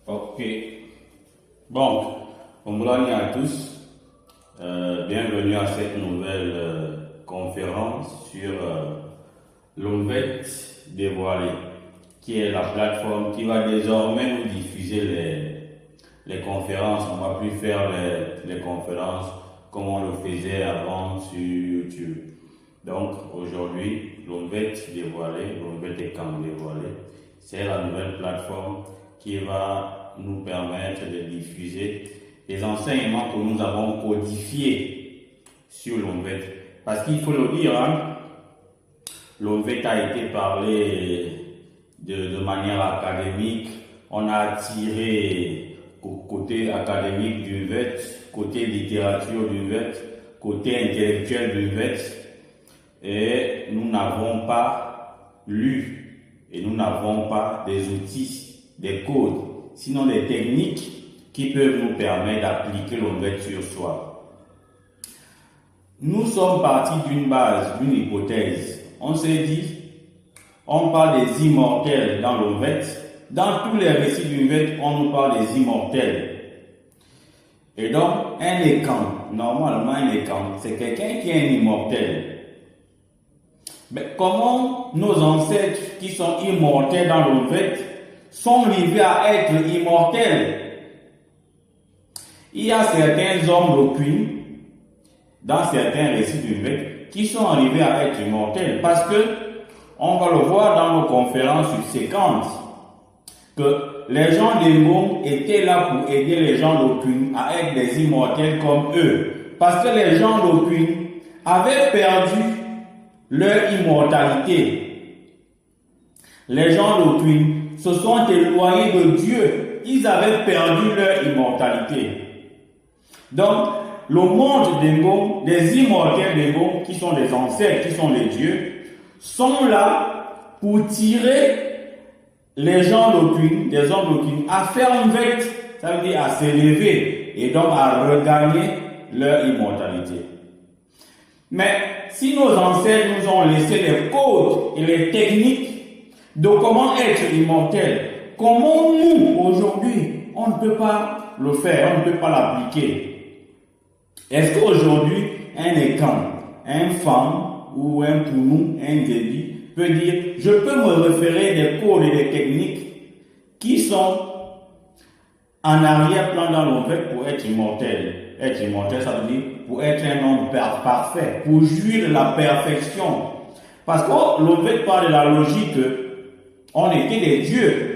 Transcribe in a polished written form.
Ok. Bon, bonjour à tous. Bienvenue à cette nouvelle conférence sur l'ONVET dévoilé, qui est la plateforme qui va désormais nous diffuser les conférences. On ne va plus faire les conférences comme on le faisait avant sur YouTube. Donc aujourd'hui, l'ONVET dévoilé, l'ONVET Camp dévoilé, c'est la nouvelle plateforme qui va nous permettre de diffuser les enseignements que nous avons codifiés sur l'ONVET. Parce qu'il faut le dire, l'ONVET a été parlé de manière académique. On a tiré côté académique du VET, côté littérature du VET, côté intellectuel du VET. Et nous n'avons pas lu et nous n'avons pas des outils, des codes, sinon des techniques qui peuvent nous permettre d'appliquer l'ONVET sur soi. Nous sommes partis d'une base, d'une hypothèse. On s'est dit, on parle des immortels dans l'ONVET. Dans tous les récits du VET, on nous parle des immortels. Et donc, un écan, normalement un écan, c'est quelqu'un qui est un immortel. Mais comment nos ancêtres qui sont immortels dans l'ONVET sont arrivés à être immortels? Il y a certains hommes d'Okwin, dans certains récits du VET, qui sont arrivés à être immortels parce que, on va le voir dans nos conférences subséquentes, que les gens des mondes étaient là pour aider les gens d'Okwin à être des immortels comme eux. Parce que les gens d'Okwin avaient perdu leur immortalité. Les gens d'Okwin se sont éloignés de Dieu. Ils avaient perdu leur immortalité. Donc, le monde des Ngom, des immortels des Ngom, qui sont des ancêtres, qui sont les dieux, sont là pour tirer les gens d'Okwin, des hommes d'Okwin, à faire une vête, ça veut dire à s'élever et donc à regagner leur immortalité. Mais si nos ancêtres nous ont laissé les codes et les techniques de comment être immortel, comment nous, aujourd'hui, on ne peut pas le faire, on ne peut pas l'appliquer? Est-ce qu'aujourd'hui, un écan, un femme ou un pounou, un débit, peut dire, je peux me référer des codes et des techniques qui sont en arrière-plan dans l'ONVET pour être immortel? Être immortel, ça veut dire pour être un homme parfait, pour jouir de la perfection. Parce que l'ONVET parle de la logique, on était des dieux.